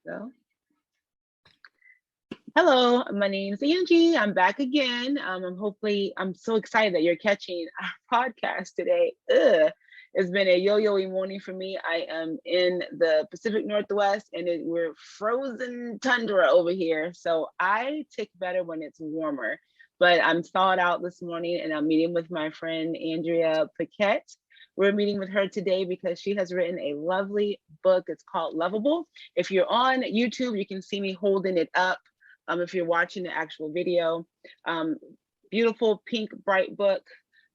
So, hello, my name's Angie. I'm back again. I'm so excited that you're catching our podcast today. It's been a yo-yo morning for me. I am in the Pacific Northwest and we're frozen tundra over here. So I tick better when it's warmer. But I'm thawed out this morning and I'm meeting with my friend Andrea Paquette. We're meeting with her today because she has written a lovely book. It's called Lovable. If you're on YouTube, you can see me holding it up. If you're watching the actual video, beautiful pink bright book.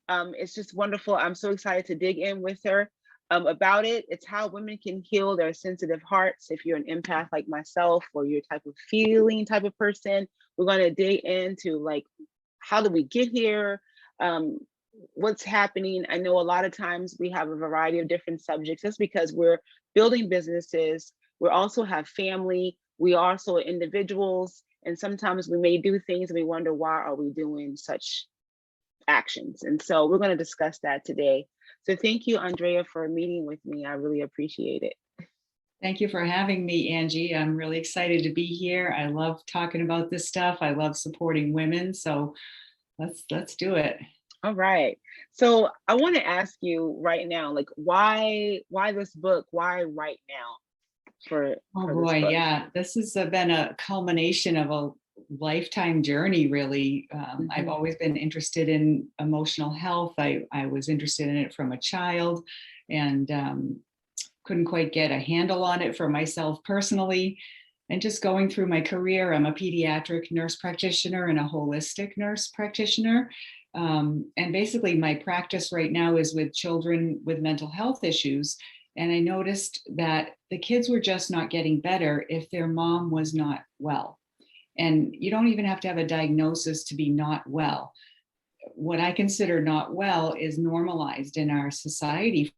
It's just wonderful. I'm so excited to dig in with her about it. It's how women can heal their sensitive hearts. If you're an empath like myself, or you're type of feeling type of person, we're going to dig into like, how do we get here? What's happening? I know a lot of times we have a variety of different subjects just because we're building businesses. We also have family. We also are individuals. And sometimes we may do things and we wonder, why are we doing such actions? And so we're going to discuss that today. So thank you, Andrea, for meeting with me. I really appreciate it. Thank you for having me, Angie. I'm really excited to be here. I love talking about this stuff. I love supporting women. So let's do it. All right. So I want to ask you right now, like, why this book? Why right now? For boy, yeah, this has been a culmination of a lifetime journey, really. I've always been interested in emotional health. I was interested in it from a child and couldn't quite get a handle on it for myself personally. And just going through my career, I'm a pediatric nurse practitioner and a holistic nurse practitioner. And basically my practice right now is with children with mental health issues. And I noticed that the kids were just not getting better if their mom was not well. And you don't even have to have a diagnosis to be not well. What I consider not well is normalized in our society.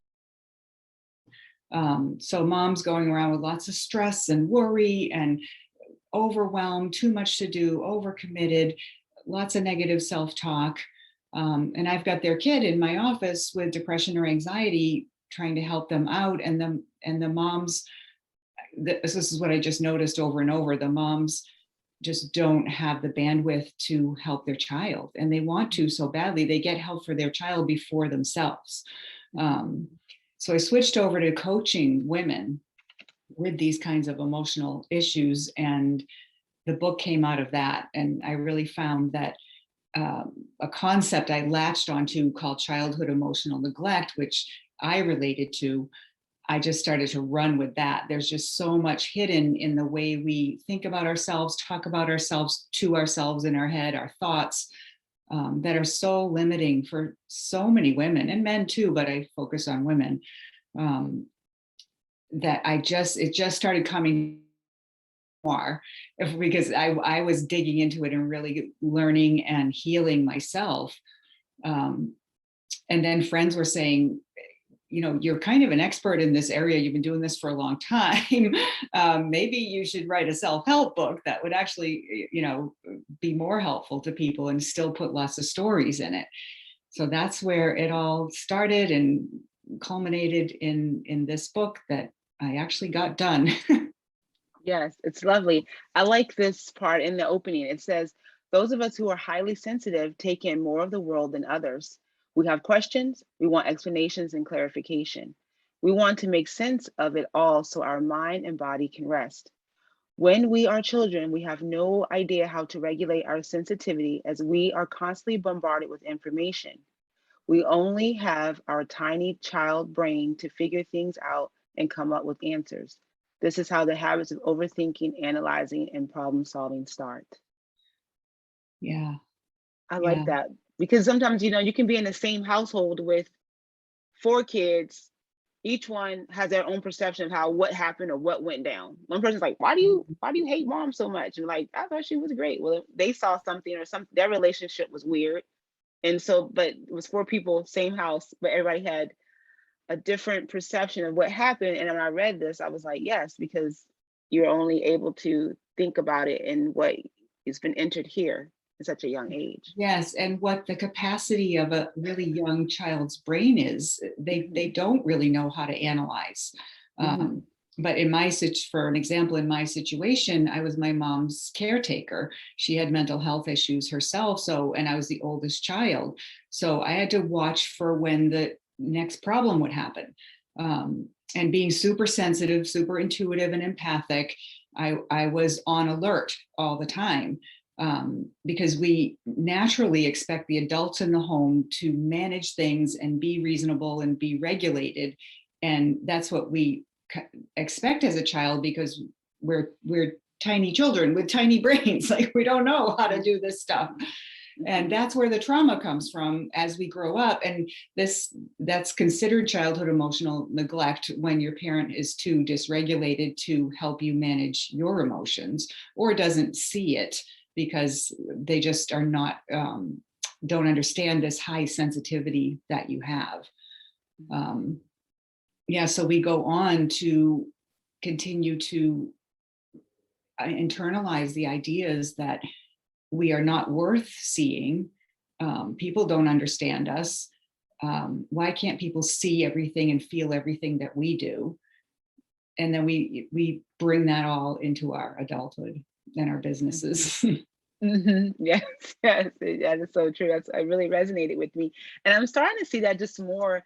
So mom's going around with lots of stress and worry and overwhelmed, too much to do, overcommitted, lots of negative self-talk. And I've got their kid in my office with depression or anxiety, trying to help them out. And the moms, this is what I just noticed over and over, the moms just don't have the bandwidth to help their child. And they want to so badly, they get help for their child before themselves. So I switched over to coaching women with these kinds of emotional issues. And the book came out of that. And I really found that a concept I latched onto called childhood emotional neglect, which I related to, I just started to run with that. There's just so much hidden in the way we think about ourselves, talk about ourselves to ourselves in our head, our thoughts that are so limiting for so many women and men too, but I focus on women, that it just started coming more because I was digging into it and really learning and healing myself. And then friends were saying, you're kind of an expert in this area. You've been doing this for a long time. Maybe you should write a self-help book that would actually, be more helpful to people and still put lots of stories in it. So that's where it all started and culminated in this book that I actually got done. Yes, it's lovely. I like this part in the opening. It says, those of us who are highly sensitive take in more of the world than others. We have questions, we want explanations and clarification. We want to make sense of it all so our mind and body can rest. When we are children, we have no idea how to regulate our sensitivity as we are constantly bombarded with information. We only have our tiny child brain to figure things out and come up with answers. This is how the habits of overthinking, analyzing, and problem solving start. Yeah. I like that. Because sometimes, you can be in the same household with 4 kids. Each one has their own perception of what happened or what went down. One person's like, why do you hate mom so much? And like, I thought she was great. Well, they saw something or something, their relationship was weird. And so, but it was 4 people, same house, but everybody had a different perception of what happened. And when I read this, I was like, yes, because you're only able to think about it in what has been entered here at such a young age. Yes, and what the capacity of a really young child's brain is, they don't really know how to analyze. but for an example, in my situation, I was my mom's caretaker. She had mental health issues herself. And I was the oldest child. So I had to watch for when the next problem would happen. And being super sensitive, super intuitive and empathic, I was on alert all the time. Because we naturally expect the adults in the home to manage things and be reasonable and be regulated. And that's what we expect as a child, because we're tiny children with tiny brains. Like, we don't know how to do this stuff. And that's where the trauma comes from as we grow up. And that's considered childhood emotional neglect, when your parent is too dysregulated to help you manage your emotions, or doesn't see it because they just are not, don't understand this high sensitivity that you have. So we go on to continue to internalize the ideas that we are not worth seeing. People don't understand us. Why can't people see everything and feel everything that we do? And then we bring that all into our adulthood and our businesses. Yes, yes, that is so true. It really resonated with me. And I'm starting to see that just more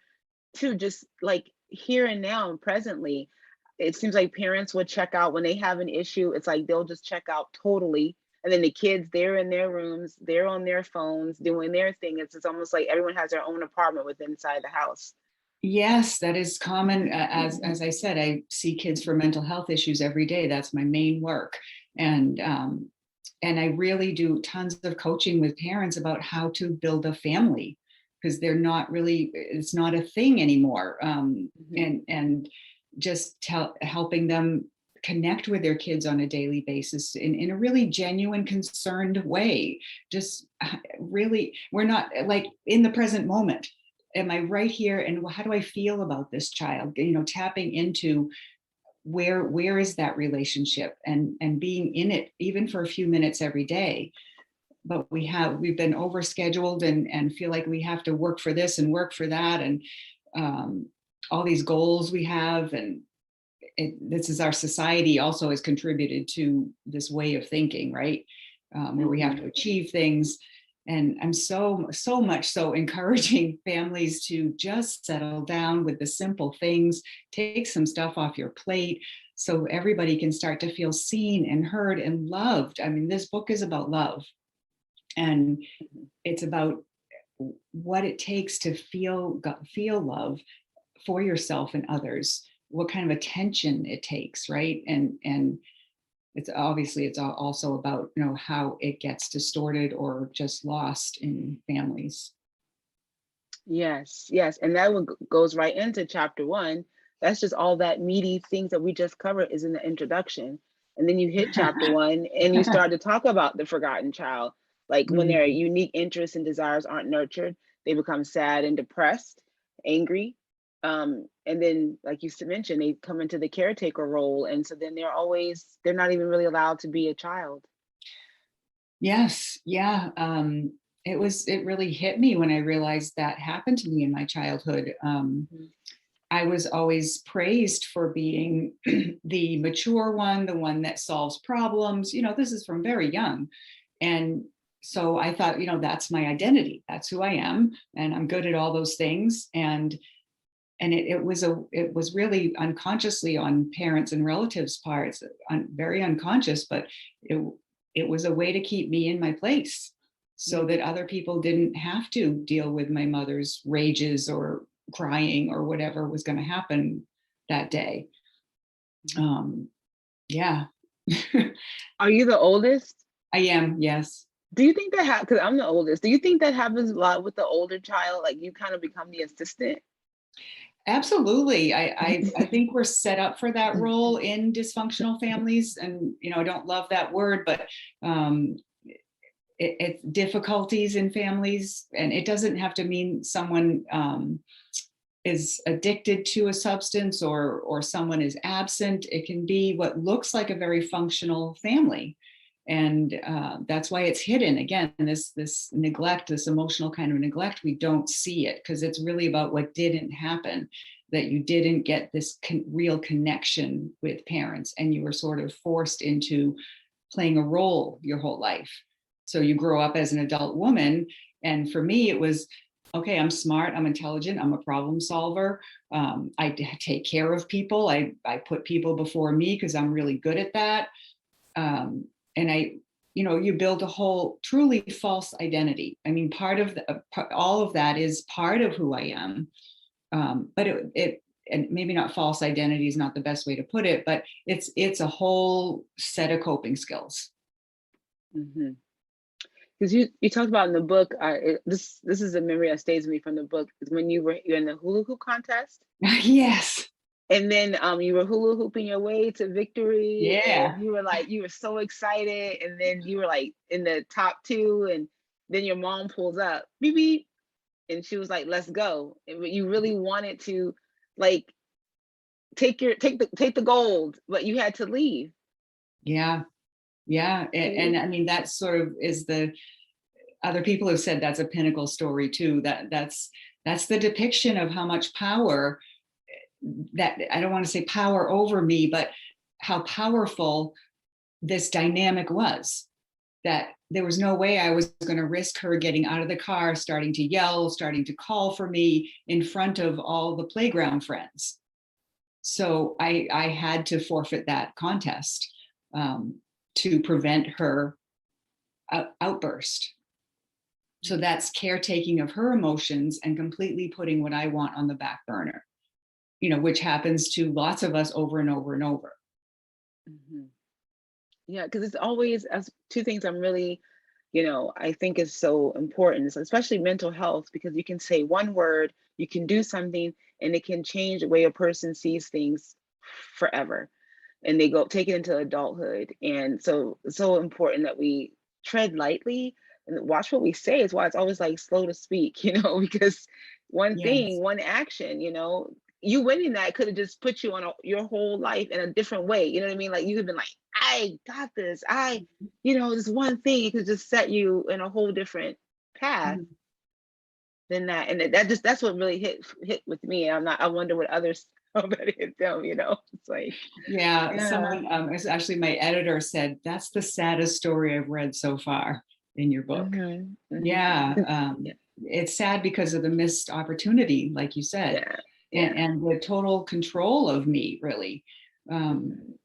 too, just like here and now and presently. It seems like parents would check out when they have an issue. It's like they'll just check out totally. And then the kids, they're in their rooms, they're on their phones doing their thing. It's almost like everyone has their own apartment within inside the house. Yes, that is common. As I said, I see kids for mental health issues every day. That's my main work. And I really do tons of coaching with parents about how to build a family, because it's not a thing anymore. And just helping them connect with their kids on a daily basis in a really genuine, concerned way. Just really, we're not like in the present moment. Am I right here? And how do I feel about this child? Tapping into where is that relationship, and being in it even for a few minutes every day. But we've been overscheduled and feel like we have to work for this and work for that, and all these goals we have, and this is our society also has contributed to this way of thinking, right? Where we have to achieve things. And I'm so much so encouraging families to just settle down with the simple things, take some stuff off your plate, so everybody can start to feel seen and heard and loved. I mean, this book is about love, and it's about what it takes to feel love for yourself and others, what kind of attention it takes, right? And it's also about how it gets distorted or just lost in families. Yes, and that one goes right into chapter 1. That's just all that meaty things that we just covered is in the introduction. And then you hit chapter 1 and you start to talk about the forgotten child. Like when their unique interests and desires aren't nurtured, they become sad and depressed, angry. And then, like you mentioned, they come into the caretaker role. And so then they're not even really allowed to be a child. Yes. Yeah. It really hit me when I realized that happened to me in my childhood. I was always praised for being the mature one, the one that solves problems. This is from very young. And so I thought, that's my identity. That's who I am. And I'm good at all those things. And it was really unconsciously on parents and relatives' parts, very unconscious, but it was a way to keep me in my place so that other people didn't have to deal with my mother's rages or crying or whatever was going to happen that day. Yeah. Are you the oldest? I am, yes. Do you think that because I'm the oldest, do you think that happens a lot with the older child? Like you kind of become the assistant? Absolutely. I think we're set up for that role in dysfunctional families. And, I don't love that word, but it's difficulties in families. And it doesn't have to mean someone is addicted to a substance or someone is absent. It can be what looks like a very functional family. And that's why it's hidden. Again, this neglect, this emotional kind of neglect, we don't see it because it's really about what didn't happen. that you didn't get this real connection with parents, and you were sort of forced into playing a role your whole life. So you grow up as an adult woman. And for me, it was, okay, I'm smart, I'm intelligent, I'm a problem solver. I take care of people. I put people before me because I'm really good at that. And you build a whole truly false identity. I mean, part of all of that is part of who I am. But and maybe not false identity is not the best way to put it, but it's a whole set of coping skills. Because you talked about in the book, this is a memory that stays with me from the book, is when you're in the hula hoop contest. Yes. And then you were hula hooping your way to victory. Yeah. And you were so excited. And then you were like in the top 2. And then your mom pulls up, beep, beep. And she was like, let's go. And you really wanted to like take the gold, but you had to leave. Yeah. Yeah. And I mean, that sort of is other people have said that's a pinnacle story too. That's the depiction of how much power, that I don't want to say power over me, but how powerful this dynamic was, that there was no way I was going to risk her getting out of the car, starting to yell, starting to call for me in front of all the playground friends. So I had to forfeit that contest to prevent her outburst. So that's caretaking of her emotions and completely putting what I want on the back burner, which happens to lots of us over and over and over. Yeah, because it's always as 2 things I'm really, I think is so important, especially mental health, because you can say one word, you can do something, and it can change the way a person sees things forever. And they take it into adulthood. And so it's so important that we tread lightly and watch what we say. Is why it's always like slow to speak, because one thing, one action, you winning that could have just put you on your whole life in a different way. You know what I mean? Like you could have been like, I got this. This one thing, it could just set you in a whole different path than that. And that's what really hit with me. I wonder what others about it hit them, it's like, someone, it's actually my editor said, that's the saddest story I've read so far in your book. It's sad because of the missed opportunity, like you said. And the total control of me, really. And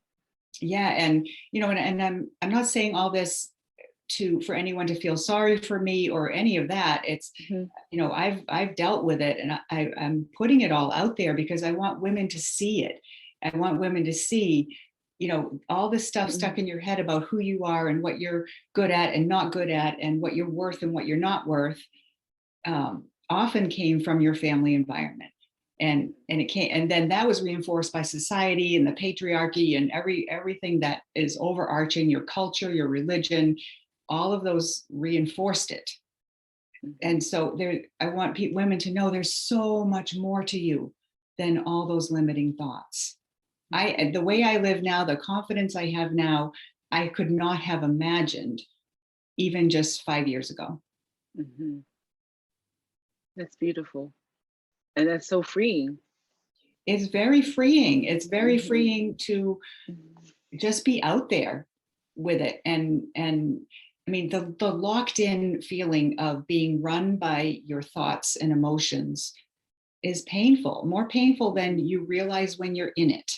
I'm not saying all this for anyone to feel sorry for me or any of that. It's I've dealt with it, and I'm putting it all out there because I want women to see it. I want women to see all this stuff stuck in your head about who you are and what you're good at and not good at, and what you're worth and what you're not worth, often came from your family environment. And it came, and then that was reinforced by society and the patriarchy and everything that is overarching your culture, your religion. All of those reinforced it. And so I want women to know there's so much more to you than all those limiting thoughts. The way I live now, the confidence I have now, I could not have imagined even just 5 years ago. That's beautiful. And that's so freeing. It's very freeing. It's very freeing to just be out there with it. And I mean, the locked in feeling of being run by your thoughts and emotions is painful, more painful than you realize when you're in it.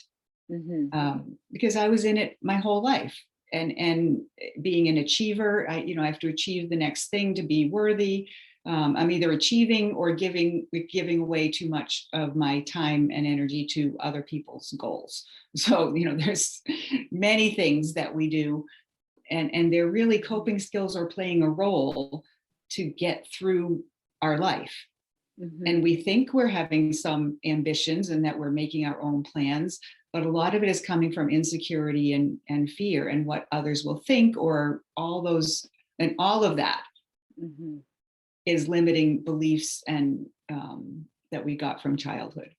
Because I was in it my whole life. And being an achiever, I have to achieve the next thing to be worthy. I'm either achieving or giving away too much of my time and energy to other people's goals. So, there's many things that we do, and they're really coping skills or playing a role to get through our life. And we think we're having some ambitions and that we're making our own plans, but a lot of it is coming from insecurity and fear and what others will think, or all of that is limiting beliefs and that we got from childhood.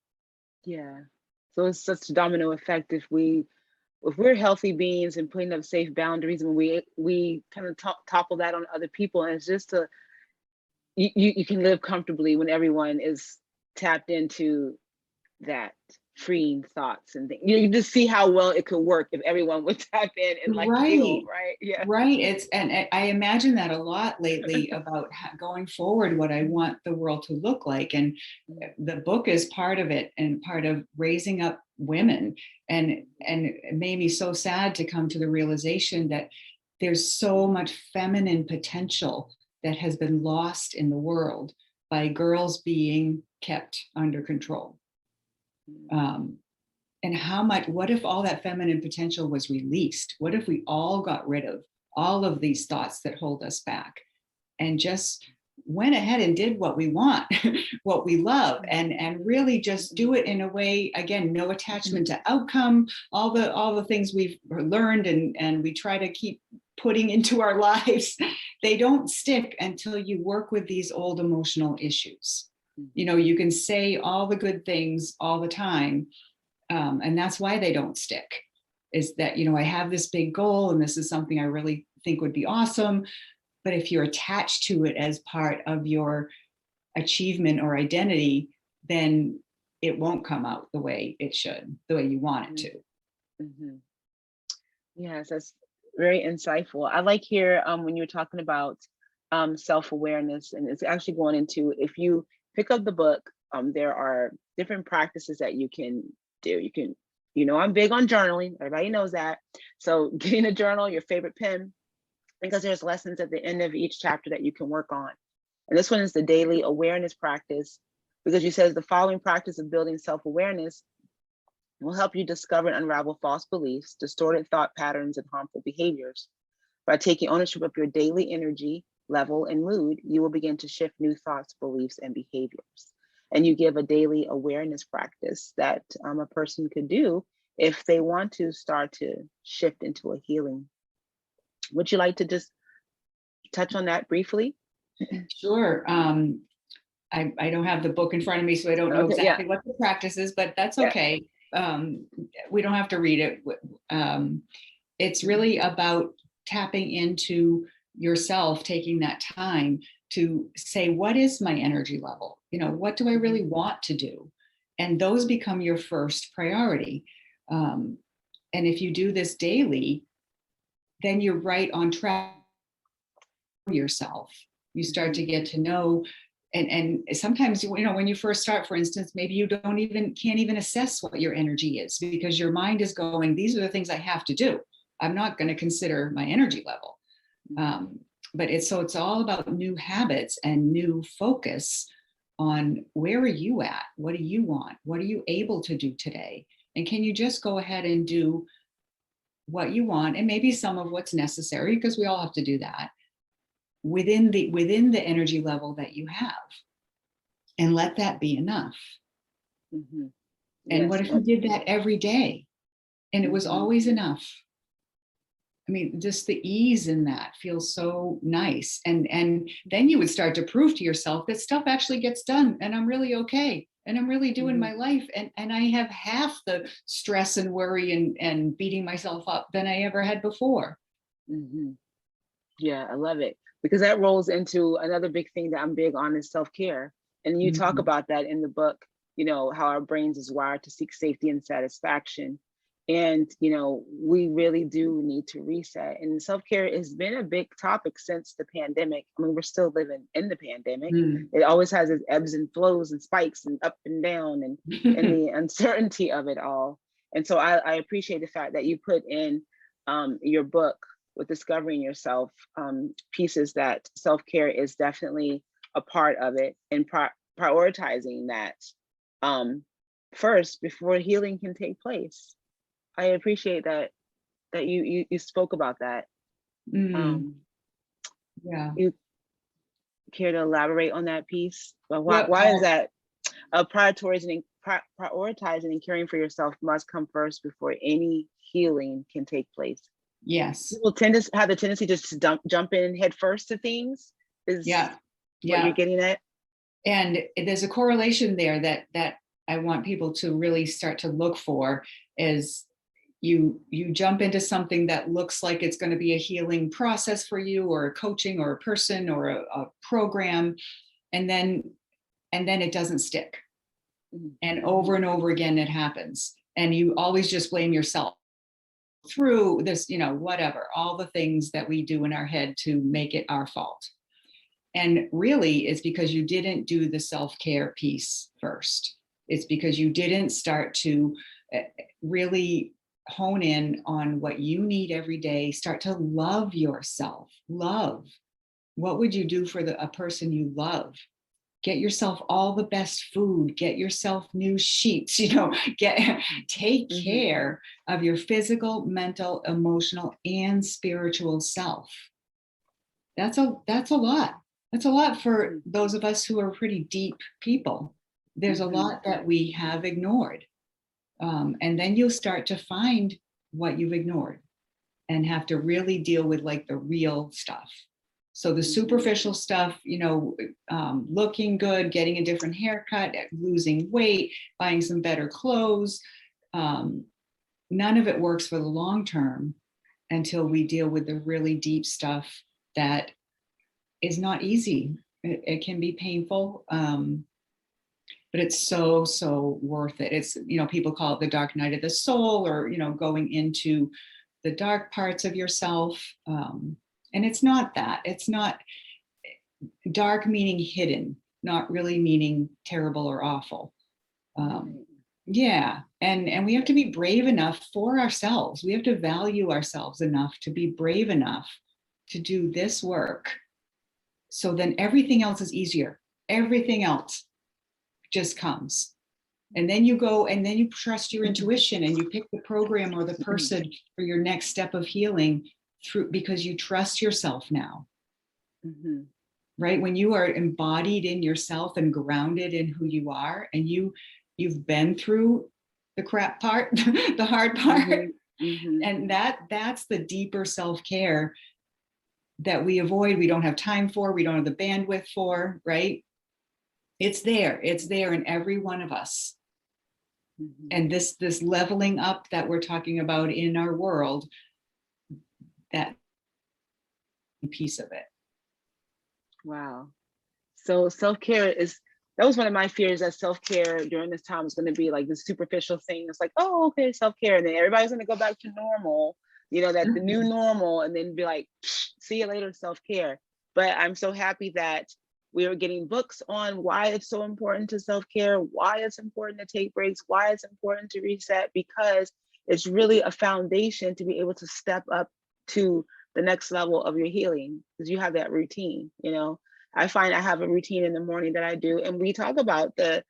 So it's such a domino effect. If we're healthy beings and putting up safe boundaries, and we kind of topple that on other people, and it's just you can live comfortably when everyone is tapped into that freeing thoughts and things. You just see how well it could work if everyone would tap in and like heal, Right. right? Yeah. Right. And I imagine that a lot lately about going forward, what I want the world to look like. And the book is part of it, and part of raising up women. And it made me so sad to come to the realization that there's so much feminine potential that has been lost in the world by girls being kept under control. And what if all that feminine potential was released? What if we all got rid of all of these thoughts that hold us back and just went ahead and did what we want, what we love, and really just do it in a way, again, no attachment to outcome, all the things we've learned and we try to keep putting into our lives, they don't stick until you work with these old emotional issues. You know, you can say all the good things all the time, and that's why they don't stick, is that, you know, I have this big goal and this is something I really think would be awesome. But if you're attached to it as part of your achievement or identity, then it won't come out the way it should, the way you want it to. Mm-hmm. Yes, that's very insightful. I like here when you're talking about self-awareness, and it's actually going into, if you pick up the book, there are different practices that you can do. You can, you know, I'm big on journaling. Everybody knows that. So getting a journal, your favorite pen, because there's lessons at the end of each chapter that you can work on. And this one is the daily awareness practice, because you says the following practice of building self-awareness will help you discover and unravel false beliefs, distorted thought patterns, and harmful behaviors. By taking ownership of your daily energy level and mood, you will begin to shift new thoughts, beliefs, and behaviors. And you give a daily awareness practice that a person could do if they want to start to shift into a healing. Would you like to just touch on that briefly? Sure. I don't have the book in front of me, so I don't know exactly what the practice is, but that's okay. We don't have to read it. It's really about tapping into yourself, taking that time to say, what is my energy level? You know, what do I really want to do? And those become your first priority. And if you do this daily, then you're right on track for yourself. You start to get to know, and sometimes, you know, when you first start, for instance, maybe you can't even assess what your energy is, because your mind is going, these are the things I have to do. I'm not going to consider my energy level. But it's all about new habits and new focus on, where are you at? What do you want? What are you able to do today? And can you just go ahead and do what you want, and maybe some of what's necessary, because we all have to do that, within the energy level that you have, and let that be enough. Mm-hmm. And what if you did that every day and it was always enough? I mean, just the ease in that feels so nice. And then you would start to prove to yourself that stuff actually gets done, and I'm really okay, and I'm really doing my life, and I have half the stress and worry and beating myself up than I ever had before. Yeah, I love it, because that rolls into another big thing that I'm big on, is self-care. And you talk about that in the book, you know, how our brains is wired to seek safety and satisfaction. And, you know, we really do need to reset. And self-care has been a big topic since the pandemic. I mean, we're still living in the pandemic. It always has its ebbs and flows and spikes and up and down, and the uncertainty of it all. And so I appreciate the fact that you put in your book, with discovering yourself, pieces that self-care is definitely a part of it, and prioritizing that first before healing can take place. I appreciate that you spoke about that. Yeah. You care to elaborate on that piece? Well, why is that prioritizing and caring for yourself must come first before any healing can take place? Yes. People tend to have the tendency just to jump in head first to things. Is what you're getting at? And there's a correlation there that I want people to really start to look for, is you jump into something that looks like it's going to be a healing process for you, or a coaching, or a person, or a program, and then it doesn't stick. And over again, it happens. And you always just blame yourself through this, whatever, all the things that we do in our head to make it our fault. And really, it's because you didn't do the self-care piece first. It's because you didn't start to really hone in on what you need every day. Start to love yourself. Love. What would you do for a person you love? Get yourself all the best food, get yourself new sheets, take care of your physical, mental, emotional, and spiritual self. That's a lot. That's a lot for those of us who are pretty deep people. There's a lot that we have ignored. And then you'll start to find what you've ignored and have to really deal with like the real stuff. So the superficial stuff, looking good, getting a different haircut, losing weight, buying some better clothes, none of it works for the long term until we deal with the really deep stuff that is not easy. It can be painful, but it's so worth it. It's, people call it the dark night of the soul, or, going into the dark parts of yourself. And it's not that. It's not dark meaning hidden, not really meaning terrible or awful. Yeah. And we have to be brave enough for ourselves. We have to value ourselves enough to be brave enough to do this work. So then everything else is easier. Everything else just comes. And then you go and then you trust your intuition and you pick the program or the person for your next step of healing because you trust yourself now. Right? When you are embodied in yourself and grounded in who you are, and you've been through the crap part, the hard part. And that's the deeper self-care that we avoid. We don't have time for, we don't have the bandwidth for, right? It's there in every one of us. And this leveling up that we're talking about in our world, that piece of it. Wow. So self-care that was one of my fears, that self-care during this time was going to be like this superficial thing. It's like, oh, okay, self-care. And then everybody's going to go back to normal, that the new normal, and then be like, see you later, self-care. But I'm so happy that we are getting books on why it's so important to self-care, why it's important to take breaks, why it's important to reset, because it's really a foundation to be able to step up to the next level of your healing, because you have that routine. I find I have a routine in the morning that I do, and we talk about the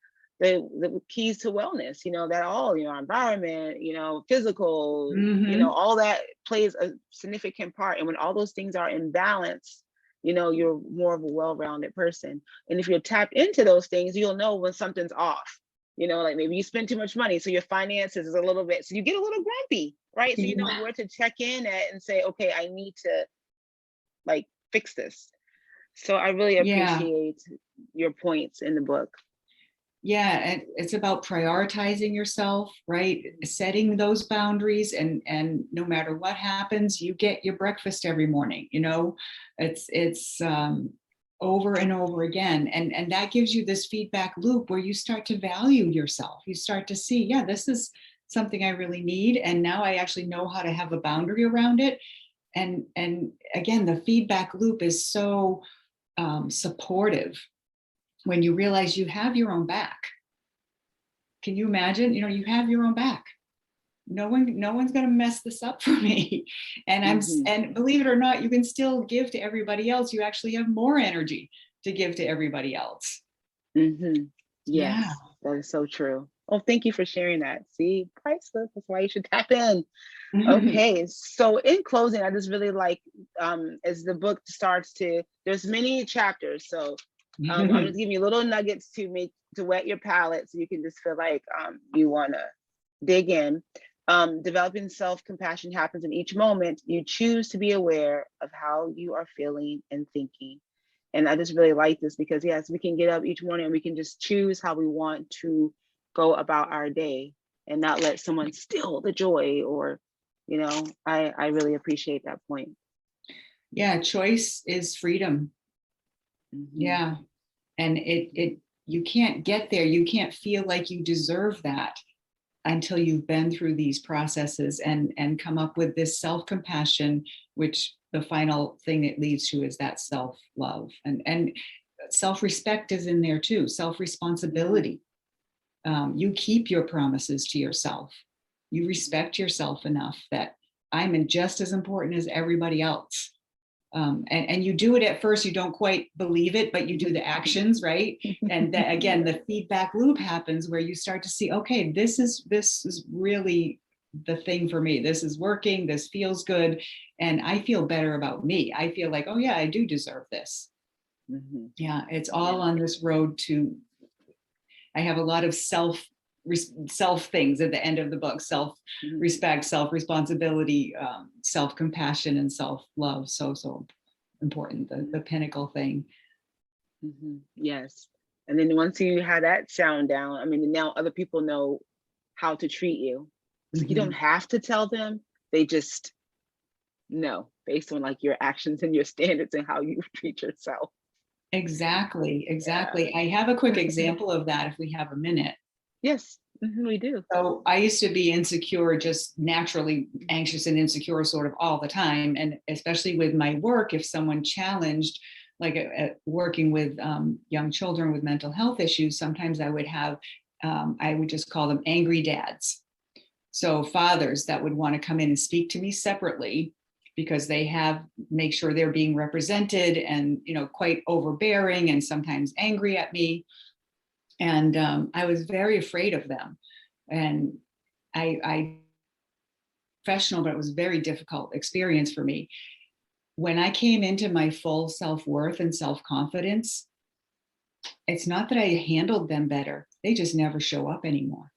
keys to wellness, that all, environment, physical, all that plays a significant part. And when all those things are in balance, you're more of a well-rounded person. And if you're tapped into those things, you'll know when something's off. Like maybe you spend too much money, so your finances is a little bit, so you get a little grumpy, right? So you know where to check in at and say, okay, I need to like fix this. So I really appreciate your points in the book. Yeah, and it's about prioritizing yourself, right? Setting those boundaries, and no matter what happens, you get your breakfast every morning. It's over and over again, and that gives you this feedback loop where you start to value yourself. You start to see, yeah, this is something I really need, and now I actually know how to have a boundary around it. And again, the feedback loop is so supportive when you realize you have your own back. Can you imagine? You have your own back. No one's going to mess this up for me. And and believe it or not, you can still give to everybody else. You actually have more energy to give to everybody else. Yes, yeah. That is so true. Oh, thank you for sharing that. See, priceless. That's why you should tap in. Okay, so in closing, I just really like, as the book starts there's many chapters. So I'm just giving you little nuggets to wet your palate, so you can just feel like you want to dig in. Developing self-compassion happens in each moment. You choose to be aware of how you are feeling and thinking. And I just really like this because, yes, we can get up each morning and we can just choose how we want to go about our day and not let someone steal the joy, or, I really appreciate that point. Yeah, choice is freedom. Yeah. And it you can't get there. You can't feel like you deserve that until you've been through these processes and come up with this self-compassion, which the final thing it leads to is that self-love. And self-respect is in there too, self-responsibility. You keep your promises to yourself. You respect yourself enough that I'm just as important as everybody else. And you do it at first, you don't quite believe it, but you do the actions, right? And that, again, the feedback loop happens where you start to see, okay, this is really the thing for me. This is working, this feels good. And I feel better about me. I feel like, oh yeah, I do deserve this. Mm-hmm. Yeah, it's all on this road to, I have a lot of self things at the end of the book: self-respect, self-responsibility, self-compassion, and self-love. So important, the pinnacle thing. Mm-hmm. Yes. And then once you have that sound down, I mean, now other people know how to treat you. So you don't have to tell them, they just know based on like your actions and your standards and how you treat yourself. Exactly. Yeah. I have a quick example of that if we have a minute. Yes, we do. So I used to be insecure, just naturally anxious and insecure sort of all the time. And especially with my work, if someone challenged, like working with young children with mental health issues, sometimes I would have, I would just call them angry dads. So fathers that would want to come in and speak to me separately because they make sure they're being represented and, quite overbearing and sometimes angry at me. And I was very afraid of them. And I professional, but it was a very difficult experience for me. When I came into my full self-worth and self-confidence, it's not that I handled them better. They just never show up anymore.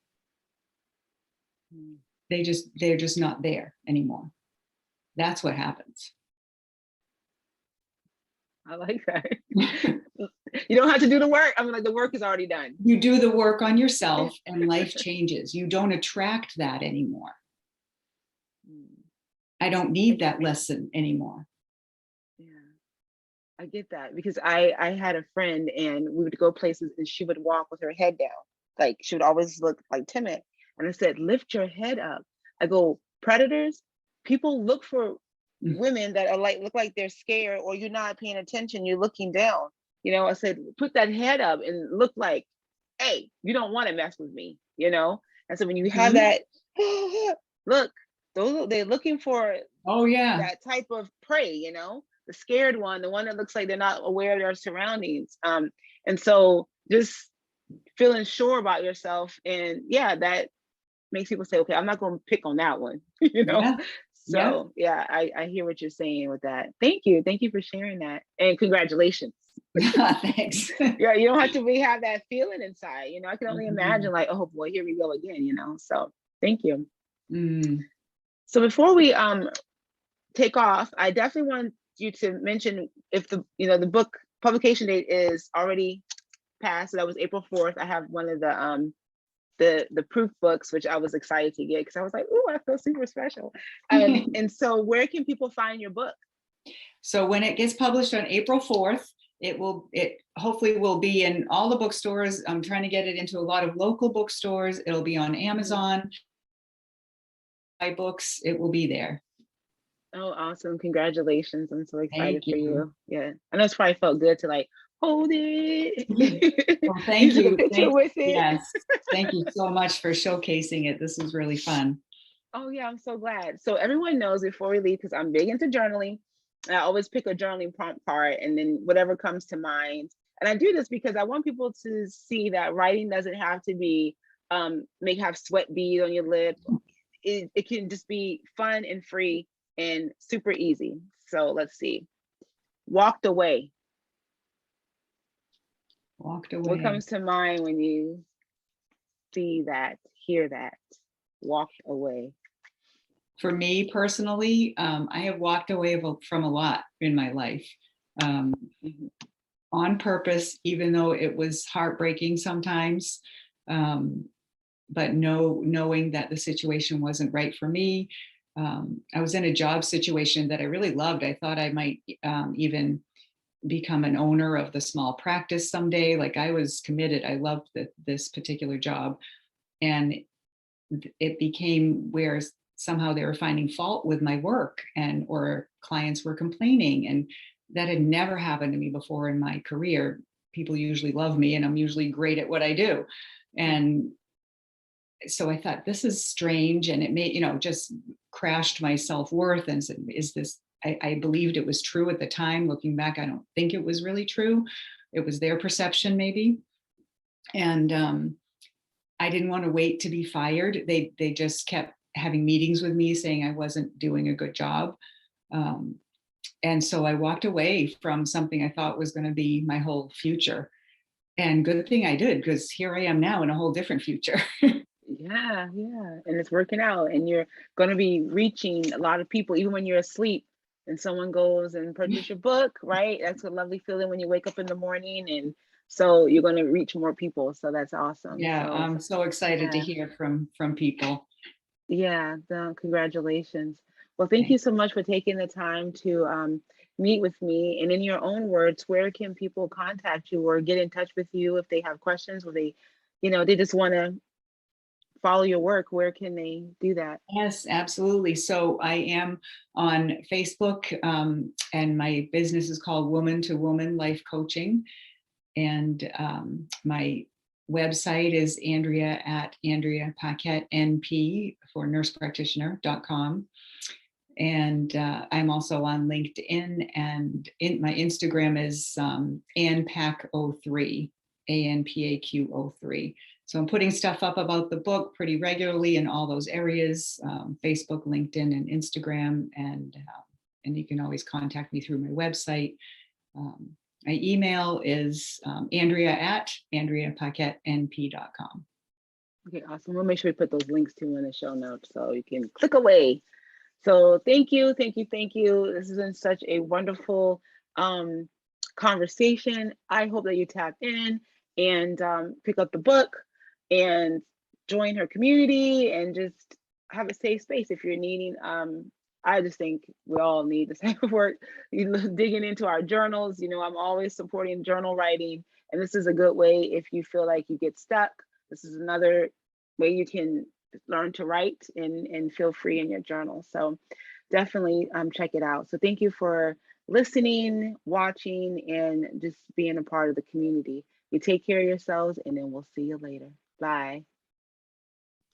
They're just not there anymore. That's what happens. I like that. You don't have to do the work. I mean, like the work is already done. You do the work on yourself and life changes. You don't attract that anymore. I don't need that lesson anymore. Yeah, I get that because I had a friend and we would go places and she would walk with her head down. Like she would always look like timid. And I said, lift your head up. I go, predators, people look for women that are look like they're scared or you're not paying attention, you're looking down. I said, put that head up and look like, hey, you don't want to mess with me, And so when you have that, look, they're looking for that type of prey, the scared one, the one that looks like they're not aware of their surroundings. And so just feeling sure about yourself, and that makes people say, okay, I'm not going to pick on that one, So I hear what you're saying with that. Thank you for sharing that, and congratulations. Thanks. Yeah, you don't have to have that feeling inside. I can only imagine, like, oh boy, here we go again. So thank you. So before we take off, I definitely want you to mention if the book publication date is already passed. So that was April 4th. I have one of the proof books, which I was excited to get because I was like, oh, I feel super special. And so where can people find your book? So when it gets published on April 4th, it hopefully will be in all the bookstores. I'm trying to get it into a lot of local bookstores. It'll be on Amazon. My books, it will be there. Oh, awesome. Congratulations. I'm so excited for you. Yeah. I know it's probably felt good to like hold it. Well, thank you. With it. Yes. Thank you so much for showcasing it. This was really fun. Oh yeah, I'm so glad. So everyone knows before we leave, because I'm big into journaling, I always pick a journaling prompt card and then whatever comes to mind. And I do this because I want people to see that writing doesn't have to be have sweat beads on your lip. It can just be fun and free and super easy. So let's see. Walked away. Walked away. What comes to mind when you see that, hear that? Walked away. For me personally, I have walked away from a lot in my life on purpose, even though it was heartbreaking sometimes. But knowing that the situation wasn't right for me. I was in a job situation that I really loved. I thought I might even become an owner of the small practice someday. Like I was committed. I loved this particular job. And it became where somehow they were finding fault with my work, and or clients were complaining. And that had never happened to me before in my career. People usually love me and I'm usually great at what I do. And so I thought, this is strange. And it made, just crashed my self-worth. And said, is this, I believed it was true at the time. Looking back, I don't think it was really true. It was their perception maybe. And I didn't want to wait to be fired. They just kept having meetings with me saying I wasn't doing a good job. And so I walked away from something I thought was going to be my whole future. And good thing I did, because here I am now in a whole different future. Yeah, yeah. And it's working out, and you're going to be reaching a lot of people, even when you're asleep and someone goes and purchase your book, right? That's a lovely feeling when you wake up in the morning. And so you're going to reach more people. So that's awesome. Yeah, So, I'm so excited to yeah. hear from people. Yeah, congratulations. Well, thank you Thanks. so much for taking the time to meet with me. And in your own words, where can people contact you or get in touch with you if they have questions, or they just want to follow your work? Where can they do that? Yes, absolutely. So I am on Facebook, and my business is called Woman to Woman Life Coaching. And my website is Andrea at Andrea Paquette NP for nursepractitioner.com. And I'm also on LinkedIn, and my Instagram is AnPac03, ANPAQ03. So I'm putting stuff up about the book pretty regularly in all those areas, Facebook, LinkedIn, and Instagram. And you can always contact me through my website. My email is Andrea at AndreaPaquetteNP.com. Okay, awesome. We'll make sure we put those links too in the show notes so you can click away. So thank you, thank you, thank you. This has been such a wonderful conversation. I hope that you tap in and pick up the book and join her community and just have a safe space if you're needing. I just think we all need this type of work. Digging into our journals. I'm always supporting journal writing, and this is a good way if you feel like you get stuck. This is another way you can learn to write and feel free in your journal. So definitely check it out. So thank you for listening, watching, and just being a part of the community. You take care of yourselves, and then we'll see you later. Bye.